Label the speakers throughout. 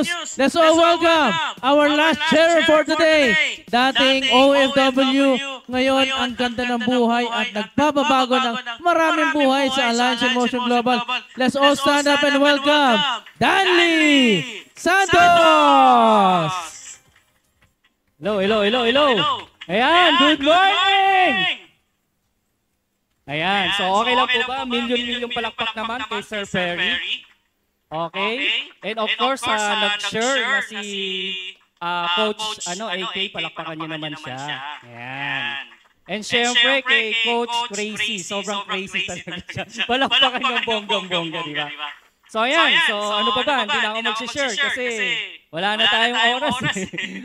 Speaker 1: news. Let's all welcome our last chair for today. Dating OFW, ngayon ang ganda ng buhay at nagpapabago ng maraming buhay sa Alliance in Motion Global. Let's all stand up and welcome Danley Santos! Hello, hello, hello, hello. Ayan, good morning! Ayan, so okay lang po ba? Milyon-milyon palakpak naman kay Sir Perry. Okay? And of course, nag-share na si Coach AK, palakpakan niyo naman siya. Ayan. And syempre kay Coach Crazy, sobrang crazy talaga siya. Palakpakan yung bonggang-bongga, di ba? So ayan, so ano pa ba? Hindi na ako mag-share kasi wala na tayong oras.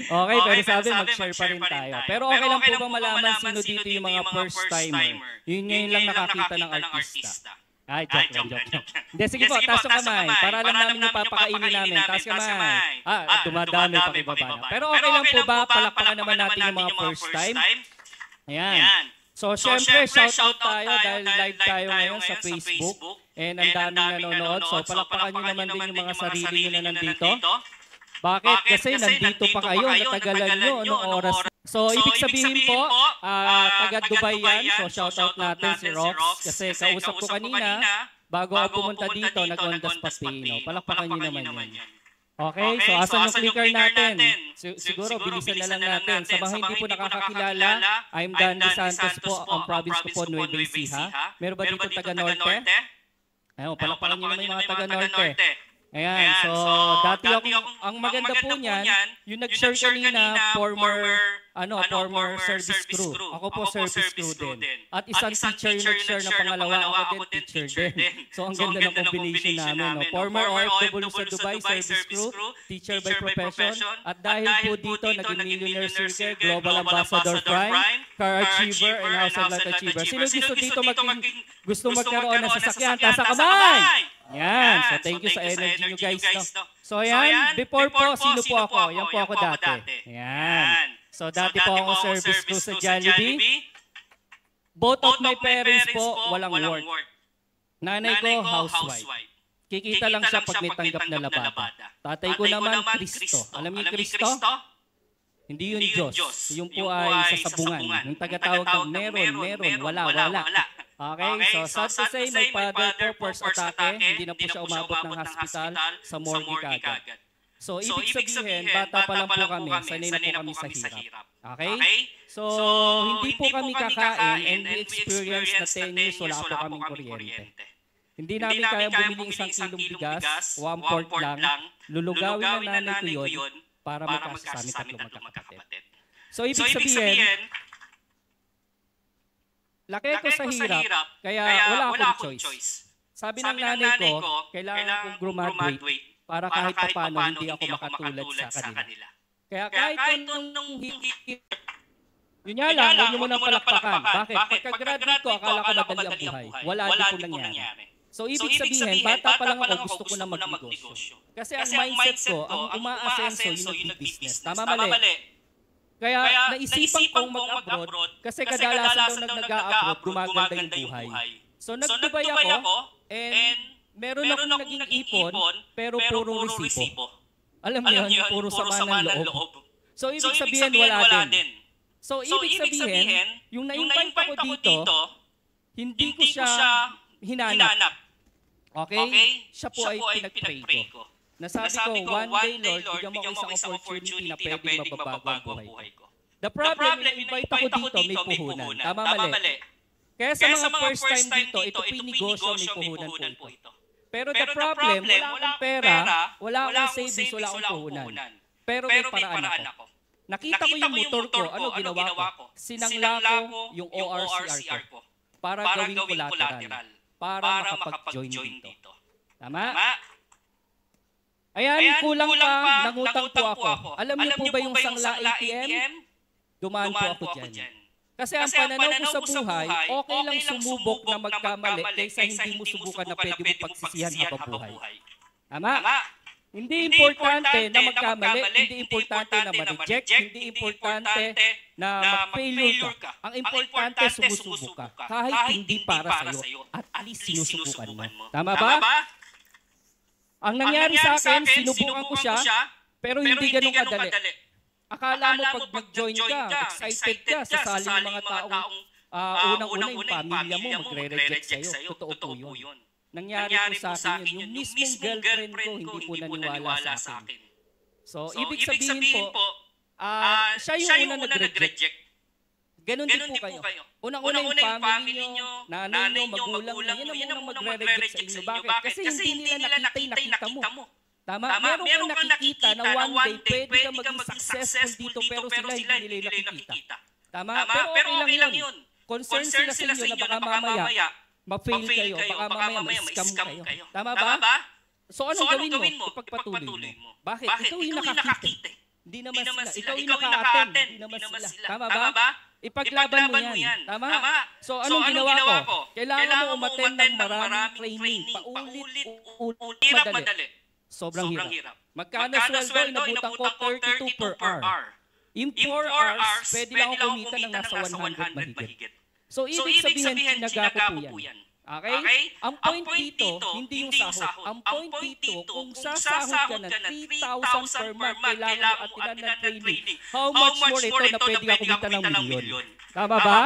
Speaker 1: Okay, pero sabi mag-share pa rin tayo. Pero okay lang po ba malaman sino dito yung mga first timer? Yun ngayon lang nakakita ng artista. Ay, joke lang. Hindi, sige po, taas ang kamay. Para lang namin yung papakainin namin. Taas kamay. Dumadami pa kay baba na. Pero okay lang po ba? Palakpakan naman natin yung mga first time. Ayan. So, syempre, shout out tayo dahil live tayo ngayon sa Facebook. And ang daming nanonood. So, palakpakan nyo naman din yung mga sarili nyo na nandito. Bakit? Kasi nandito pa kayo. Natagalan nyo. Anong oras? So, ibig sabihin po, taga Dubai yan. So, shout out natin si Rox. Kasi kausap ko kanina, bago ako pumunta dito, nag-ondas Papino. Palakpakan nyo naman yan. Okay, so asan yung clicker natin? Siguro, bilisan na lang natin. Sa mga hindi po nakakakilala, I'm Danley Santos po, ang province ko po, Nueva Ecija. Meron ba dito taga Norte? Ayun, palakpakan nyo naman yung mga taga Norte. Ayan, so dati ang maganda po niyan, yung nag-share kanina, former service crew. Ako po service crew din. At isang teacher yung nag-share na pangalawa, ako din teacher din. So ang ganda ng combination namin. No? Former OFW sa Dubai, service crew, teacher by profession. At dahil po dito, naging Millionaire Circle, Global Ambassador Prime, Car Achiever, and House of Light Achiever. Sino gusto magkaroon ng sasakyan? Tasa kamay! Yan. So, thank you sa energy nyo guys. No? So, yan. Before po, sino po ako? Yan po ako dati. Yan. So, dati po ako service crew sa Jollibee. Both of my parents po, walang work. Nanay ko, housewife. Kikita lang siya pag may tanggap na labada. Tatay ko naman, Kristo. Alam niyo Kristo? Hindi yun Diyos. Yung po ay sa sabungan. Yung tagatawag ng meron, wala. Okay, so sad to say, my father po first atake, hindi na po siya umabot ng hospital sa morgue kagad. So, ibig sabihin, bata pa lang po kami, sanay na po kami sa hirap. Okay? So, hindi po kami kakain and we experience na 10 years wala po kaming kuryente. Hindi namin kaya bumili isang kilong bigas, 1/4 lang, lulugawin na nanay ko yun para magkasa sa amin tatlong magkakapatid. So, ibig sabihin, laki ko sa hirap, kaya wala akong choice. Sabi ng nanay ko, kailangan kong graduate para kahit paano hindi ako makatulad sa kanila. Kaya kahit nung yun nga lang, huwag nyo munang palakpakan. Bakit? Pagka-graduate ko, akala ko madali ang buhay. Wala din po nangyari. So, ibig sabihin, bata pa lang ako, gusto ko na mag-negosyo. Kasi ang mindset ko, ang umaasenso, yung nag-business. Tama mali? Kaya naisipan kong mag-abroad kasi kadalasan daw nag-abroad, gumaganda yung buhay. So nag-Dubai ako and meron akong naging ipon pero puro resibo. Alam niyo yun, puro sama ng loob. So ibig sabihin wala din. So ibig sabihin, yung na-invite ako dito, hindi ko siya hinanap. Okay? Siya po ay pinag-pray ko. Nasabi ko, one day, Lord, bigyan mo ako isang opportunity na pwedeng mababago ang buhay ko. The problem, invite ako dito, may puhunan. Tama mali. Kaya sa mga first time dito, ito pinegosyo, may puhunan po ito. Pero the problem, wala akong pera, wala akong savings, wala akong puhunan. Pero may paraan ako. Nakita ko yung motor ko, ano ginawa ko? Sinangla ko yung ORCR ko para gawing collateral, para makapag-join dito. Tama? Ayan, kulang pa, nangutang po ako. Alam niyo po ba yung Sangla ATM? Dumaan po ako dyan. Kasi ang pananaw ko sa buhay, okay lang sumubok na magkamali kaysa hindi mo subukan na pwede mo pagsisihan habang buhay. Tama? Hindi importante na magkamali, hindi importante na ma-reject, hindi importante na mag-failure ka. Ang importante, sumusubok ka. Kahit hindi para sa'yo, at least sinusubukan mo. Tama ba? Ang nangyari sa akin, sinubukan ko siya, pero hindi ganun kadali. Akala mo pag nag-join ka, excited ka, sasali yung mga taong unang-una yung pamilya mo, magre-reject sa'yo. Totoo po yun. Nangyari po sa akin yun. Yung mismong girlfriend ko, hindi po naniwala sa akin. So, ibig sabihin po, siya yung una nag-reject. Ganun din po kayo. Unang-una yung family nyo, nanay nyo, magulang nyo, yan ang unang magre-reject sa inyo. Bakit? Kasi hindi nila nakita yung nakita mo. Tama? Meron kang nakikita na one day pwede ka maging successful dito pero sila hindi nila nakikita. Tama? Pero okay lang yun. Concern sila sa inyo na baka mamaya ma-fail kayo, baka mamaya ma-scam kayo. Tama ba? So anong gawin mo? Ipagpatuloy mo. Bakit? Ikaw yung nakakita. Hindi naman sila. Ikaw yung naka-attend. Hindi naman sila. Tama ba? Ipaglaban mo yan. Tama? So anong ginawa ko? Kailangan mo umattend ng maraming training. Paulit-ulit madali. Sobrang hirap. Magkano sweldo? Inabutan ko 32 per hour. In 4 hours, pwede lang ako kumita ng nasa 100 mahigit. So ibig sabihin, sinaga ko po yan. Okay? Ang point dito, hindi yung sahod. Ang point dito, kung sasahod ka na 3,000 per month, kailangan mo atinan ng training. How much more ito na pwede ka kumita ng milyon? Tama ba?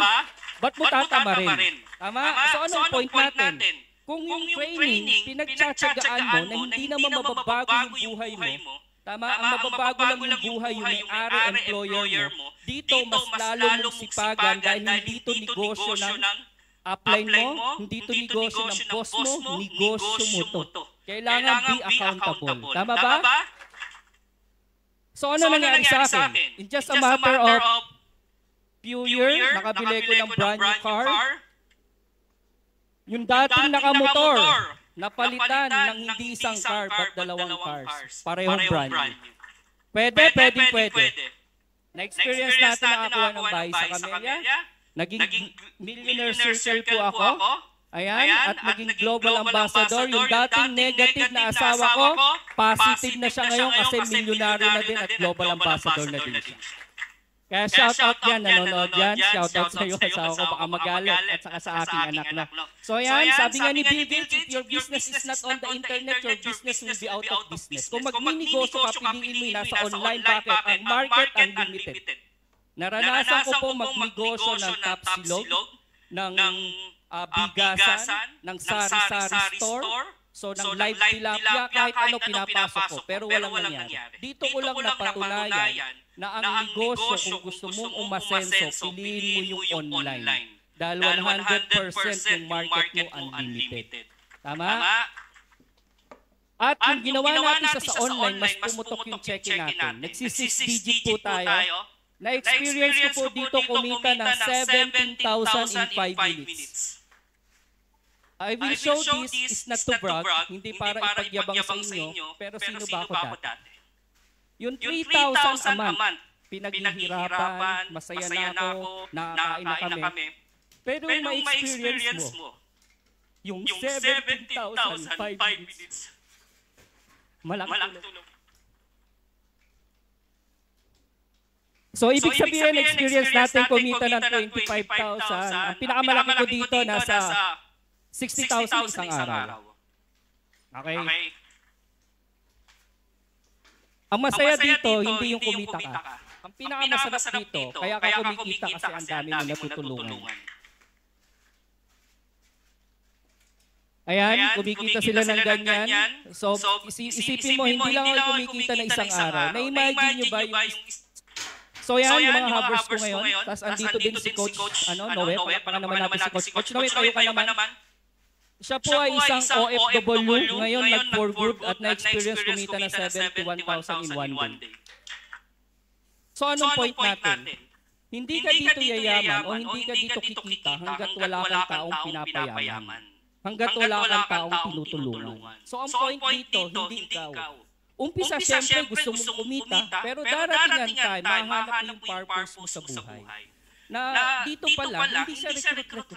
Speaker 1: Ba't mo tatama rin? Tama? So anong point natin? Kung yung training, pinagtsatsagaan mo na hindi naman mababago yung buhay mo, tama, ang mababago lang yung buhay yung may-ari employer mo, dito mas lalo mong sipagan dahil hindi ito negosyo ng upline mo, hindi ito negosyo ng boss mo, negosyo mo to. Kailangan be accountable. Tama ba? So ano nangyari sa akin? In just a matter of few years, nakabili ko ng brand new car. Yung dating nakamotor, napalitan ng hindi isang car but dalawang cars. Parehong brand new. Pwede. Na-experience natin nakakuha ng bahay sa Camellia. Naging millionaire circle po ako. Ayan, at naging global ambassador. Yung dating negative na asawa ko, positive na siya ngayon kasi milyonaryo na din at global ambassador na din siya. Kaya shout out yan, nanonood yan. Shout out sa iyo, asawa ko, baka magalit at saka sa aking anak na. So ayan, sabi nga ni Bill Gates, if your business is not on the internet, your business will be out of business. Kung magninegosyo ka, piliin mo yung nasa online. Bakit? Ang market unlimited. Naranasan ko po magnegosyo ng tapsilog, ng bigasan, ng sari-sari store, so ng live tilapia, kahit ano pinapasok ko, pero walang nangyari. Dito ko lang napatunayan na ang negosyo, kung gusto mong umasenso, piliin mo yung online. Dahil 100% yung market mo unlimited. Tama? At yung ginawa natin sa online, mas pumutok yung check-in natin. Nagsi-6 digit po tayo. Na-experience ko po dito kumita ng 17,000 in 5 minutes. I will show this is not to brag, hindi para ipagyabang sa inyo, pero sino ba ako dati? Yung 3,000 a month, pinaghihirapan, masaya na ako, nakakain na kami. Pero yung ma-experience mo, yung 17,000 5 minutes, malaking tulong. So, ibig sabihin, experience natin kumita ng 25,000. Ang pinakamalaki ko dito, nasa 60,000 isang araw. Okay? Ang masaya dito, hindi yung kumita ka. Ang pinakamasarap dito, kaya ka kumikita kasi ang dami mo natutulungan. Ayan, kumikita sila ng ganyan. So, isipin mo, hindi lang ako kumikita na isang araw. Na-imagine nyo ba yung... So yan, yung mga hovers ko ngayon. Tapos andito din si Coach Noe. Palakpakan naman natin si Coach. Coach Noe, tayo ka naman. Siya po ay isang OFW. Ngayon nag-for good at na-experience kumita na 71,000 in one day. So anong point natin? Hindi ka dito yayaman o hindi ka dito kikita hanggat wala kang taong pinapayaman. Hanggat wala kang taong tinutulungan. So ang point dito, hindi ikaw. Umpisa, siyempre gusto mong kumita, pero darating ang time, mahanap mo yung purpose mo sa buhay. Na dito pala, hindi siya recruit.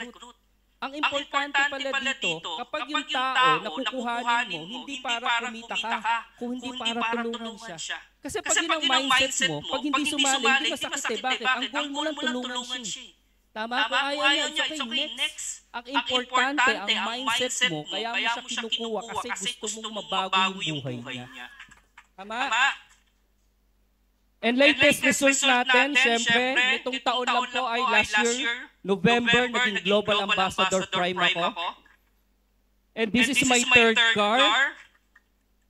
Speaker 1: Ang importante pala dito, kapag yung tao na kukuhanin mo, hindi para kumita ka, kung hindi para tulungan siya. Kasi pag yun ang mindset mo, pag hindi sumali, hindi masakit eh. Bakit? Ang goal mo lang tulungan siya. Tama? Kung ayaw niya, it's okay, next. Ang importante, ang mindset mo, kaya mo siya kinukuha kasi gusto mong mabago yung buhay niya. Tama? And latest result natin, syempre, itong taon lang po ay last year, November, naging Global Ambassador Prime ako. And this is my third car.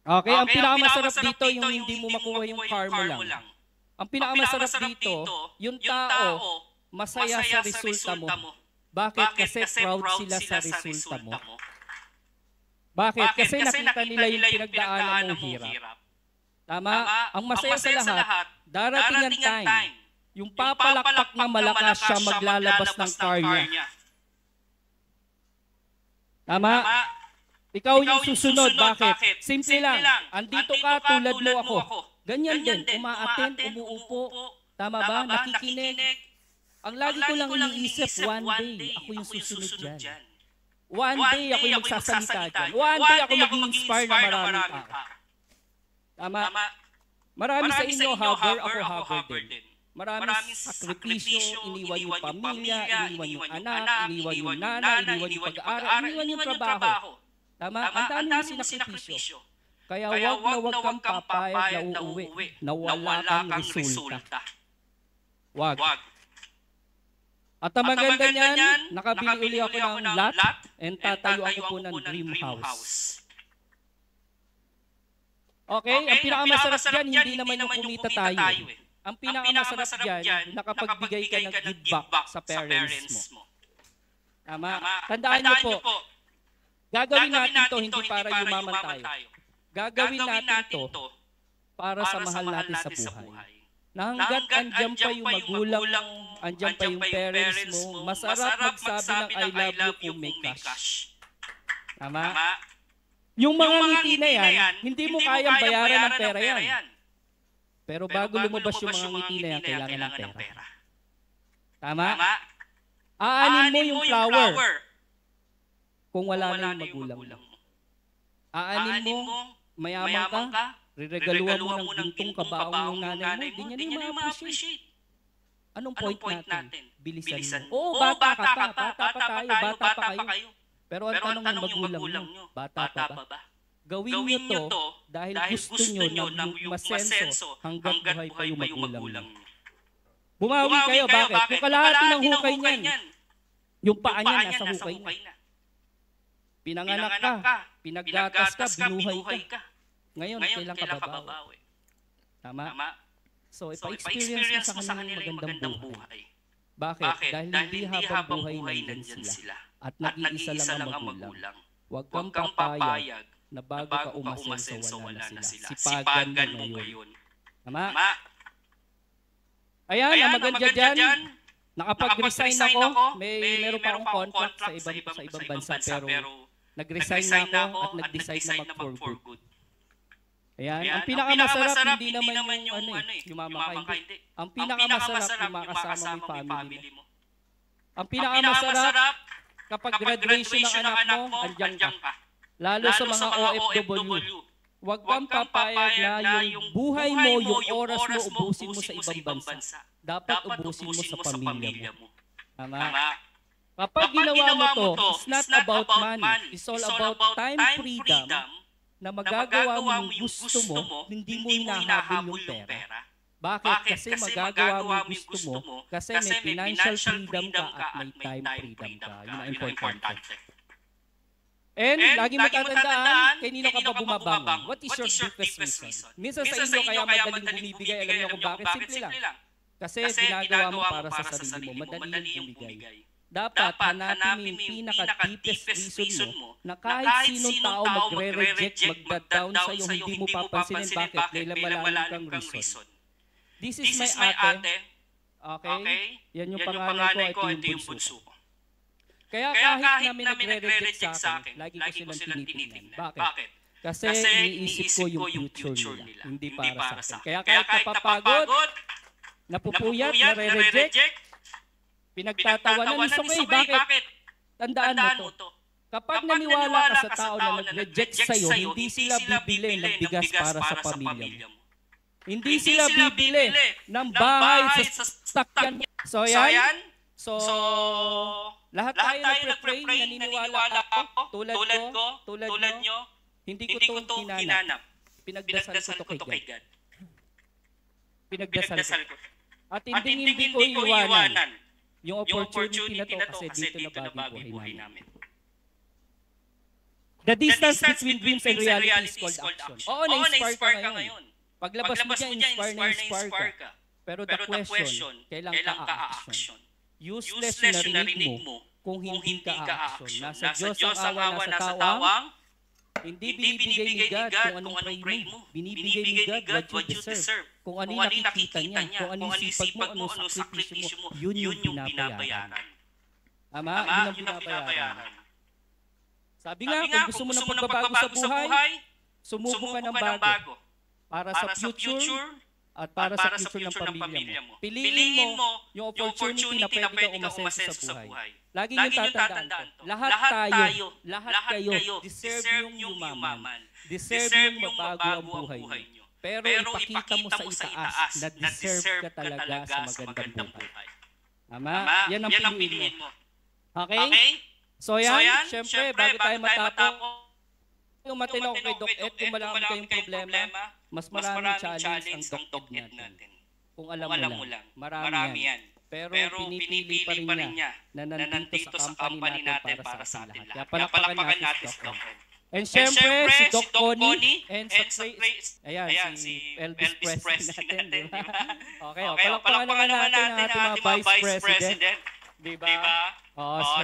Speaker 1: Okay, ang pinakamasarap dito, yung hindi mo makuha yung car mo lang. Ang pinakamasarap dito, yung tao, masaya sa resulta mo. Bakit? Kasi proud sila sa resulta mo. Bakit? Kasi nakita nila yung pinagdaanan mong hirap. Tama? Ang masaya sa lahat, darating ang time, yung papalakpak na malakas siya maglalabas ng car niya. Tama? Ikaw yung susunod. Bakit? Simple lang. Andito ka, tulad mo ako. Ganyan din. Umaattend, umuupo. Tama ba? Nakikinig. Ang lagi ko lang iniisip, one day, ako yung susunod dyan. One day, ako yung magsasalita dyan. One day, ako mag-inspire na maraming tao. Tama? Marami sa inyo, hugger, ako hugger din. Maraming sakripisyo, iniwan yung pamilya, iniwan yung anak, iniwan yung nanay, iniwan yung pag-aaral, iniwan yung trabaho. Tama? Ang dami yung sinakripisyo. Kaya wag kang papayag na uuwi na wala kang resulta. Wag. At ang maganda niyan, nakabili uli ako ng lot and tatayo ako po ng dream house. Okay? Ang pinakamasarap dyan, hindi naman yung kumita tayo. Ang pinakamasarap dyan, nakapagbigay ka ng give back sa parents mo. Tama? Tandaan niyo po, gagawin natin to hindi para yumaman tayo. Gagawin natin to para sa mahal natin sa buhay. Na hanggat andyan pa yung magulang, andyan pa yung parents mo, masarap magsabi ng I love you kung may cash. Tama? Yung mga ngiti na yan, hindi mo kayang bayaran ng pera yan. Pero bago lumabas yung mga ngiti na yan, kailangan ng pera. Tama? Aanin mo yung flower kung wala na yung magulang mo. Aanin mo, mayaman ka, riregaluhan mo ng gintong kabaong yung nanay mo, di niya naman ma-appreciate. Anong point natin? Bilisan mo. Oo, bata ka pa, bata pa kayo. Pero ang tanong ng magulang nyo, bata pa ba? Gawin nyo to dahil gusto nyo na masenso hanggang buhay pa yung magulang nyo. Bumawi kayo, bakit? Kung kalahati ng hukay niyan, yung paa niya nasa hukay na. Pinanganak ka, pinaggatas ka, binuhay ka. Ngayon, kailan ka babawi? Tama? So, ipa-experience mo sa kanilang magandang buhay. Bakit? Dahil hindi habang buhay nandyan sila. At nag-iisa lang ang magulang. Huwag kang papayag na bago ka umasenso, wala na sila. Sipagan mo ngayon. Tama? Ayan, ang maganda dyan. Nakapag-resign ako. Meron pa akong contract sa ibang bansa. Pero nag-resign na ako at nag-decide na mag-for good. Ayan, ang pinakamasarap hindi naman yung mama ka. Ang pinakamasarap yung makasama mo yung family mo. Ang pinakamasarap kapag graduation ng anak mo, andyan ka. Lalo sa mga OFW. Huwag kang papayag na yung buhay mo, yung oras mo, ubusin mo sa ibang bansa. Dapat ubusin mo sa pamilya mo. Tama? Kapag ginawa mo to, it's not about money. It's all about time freedom na magagawa mo yung gusto mo, hindi mo hinahabol yung pera. Bakit? Kasi magagawa mo yung gusto mo, kasi may financial freedom ka at may time freedom ka. Yun ang importante. And lagi matatandaan, kanino ka ba bumabangon? What is your deepest reason? Minsan sa inyo kaya madaling bumibigay, alam niyo kung bakit? Simple lang. Kasi ginagawa mo para sa sarili mo, madali yung bumibigay. Dapat hanapin yung pinaka-deepest reason mo na kahit sinong tao magre-reject, magda-down sa'yo, hindi mo papansinin. Bakit? Dahil malalim kang reason. This is my ate. Okay? Yan yung pangalan ko, ito yung bunso ko. Kaya kahit namin nagre-reject sa akin, lagi ko silang tinitingnan. Bakit? Kasi iniisip ko yung future nila, hindi para sa akin. Kaya kahit napapagod, napupuyat, nare-reject, pinagtatawanan, is okay. Bakit? Tandaan mo to. Kapag naniwala ka sa tao na nag-reject sa'yo, hindi sila bibili ng bigas para sa pamilya mo. Hindi sila bibili ng bahay sa sakyan. So yan, So, lahat tayo nagpe-pray, naniniwala ako, tulad nyo, hindi ko ito hinanap. Pinagdasal ko to kay God. Pinagdasal ko. At hindi ko iwanan yung opportunity na to kasi dito na bago buhay namin. The distance between dreams and reality is called action. Oo, na-inspire ka ngayon. Paglabas mo dyan, inspire ka. Pero the question, kailan ka a-action? Useless yung narinig mo kung hindi ka a-action. Nasa Diyos ang awa, nasa tawang, hindi binibigay ni God kung anong pray mo. Binibigay ni God what you deserve. Kung ano yung nakikita niya, kung ano yung sipag mo, anong sakripisyo mo, yun yung pinabayaran. Tama? Yun ang pinabayaran. Sabi nga, kung gusto mo ng pagbabago sa buhay, sumubo ka ng bago. Para sa future at para sa future ng pamilya mo. Piliin mo yung opportunity na pwede ka umasenso sa buhay. Lagi yung tatandaan to. Lahat kayo, deserve yung yumaman. Deserve yung mabago ang buhay nyo. Pero ipakita mo sa itaas na deserve ka talaga sa magandang buhay. Tama? Yan ang piliin mo. Okay? So yan, syempre, bago tayo matapos, yung matino kay Doc Ed, kung malaki kayong problema, mas maraming challenge ang Doc Ed natin. Kung alam mo lang, marami yan. Pero pinipili pa rin niya na nandito sa company natin para sa atin lahat. Kaya palakpakan natin si Doc Ed. And syempre, si Doc Connie, and ayan, si Elvis Presley natin. Okay, palakpakan naman natin ang ating mga Vice President. Diba?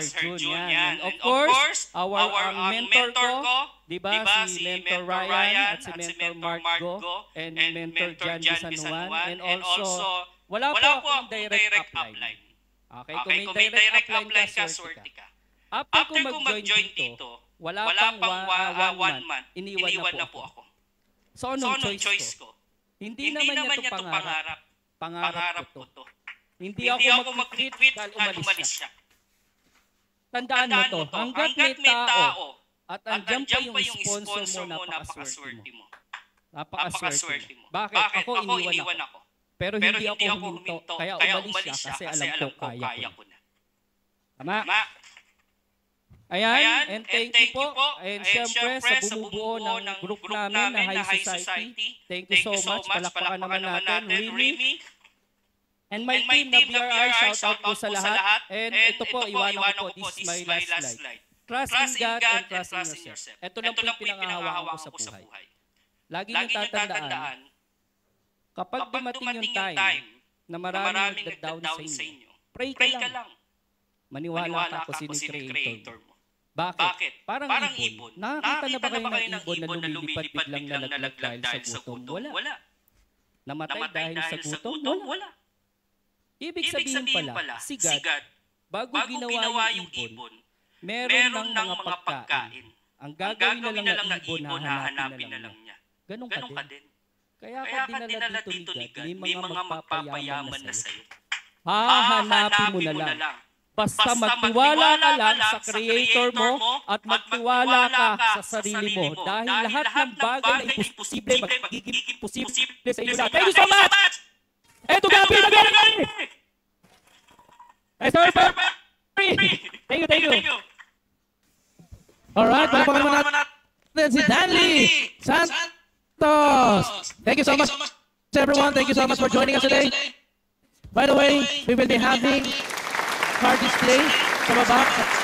Speaker 1: Sir Jun yan. And of course, our mentor ko, diba? Si Mentor Ryan at si Mentor Mark Go and Mentor John Bisanuan. And also, wala po akong direct upline. Okay, kung may direct upline ka, swerte ka. After ko mag-join dito, wala pang 1 month, iniwan na po ako. So, anong choice ko? Hindi naman niya ito pangarap. Pangarap ko to. Hindi ako mag-quit dahil umalis siya. Tandaan mo to, hanggat may tao at andyan pa yung sponsor mo, napakaswerte mo. Napakaswerte mo. Bakit? Ako iniwan ako. Pero hindi ako huminto, kaya umalis siya kasi alam ko kaya ko na. Tama? Ayan, and thank you po. And syempre, sa bumubuo ng group namin na High Society, thank you so much. Palakpakan naman natin, Remy. And my team na BRR, shout out po sa lahat. And ito po, iwanan ko po, this is my last slide. Trust in God and trust in yourself. Ito lang po yung pinangahawakan ko sa buhay. Lagi niyong tatandaan, kapag dumating yung time na maraming nagda-down sa inyo, pray ka lang. Maniwala ka kung sino yung creator mo. Bakit? Parang ibon. Nakakita na ba kayo ng ibon na lumilipad biglang nalaglag dahil sa gutom? Wala. Namatay dahil sa gutom? Wala. Ibig sabihin pala, si God, bago ginawa yung ibon, meron ng mga pagkain. Ang gagawin na lang ng ibon, hahanapin na lang niya. Ganun ka din. Kaya ka dinala dito ni God, may mga magpapayaman na sa'yo. Hahanapin mo na lang. Basta magtiwala ka lang sa Creator mo at magtiwala ka sa sarili mo. Dahil lahat ng bagay na imposible, magiging posible sa iyo. Thank you so much! Eto gabi na gabi! Sir Perry! Thank you.
Speaker 2: Alright, palakpakan naman natin si Danley Santos! Thank you so much, everyone. Thank you so much for joining us today. By the way, we will be having card display sa baba.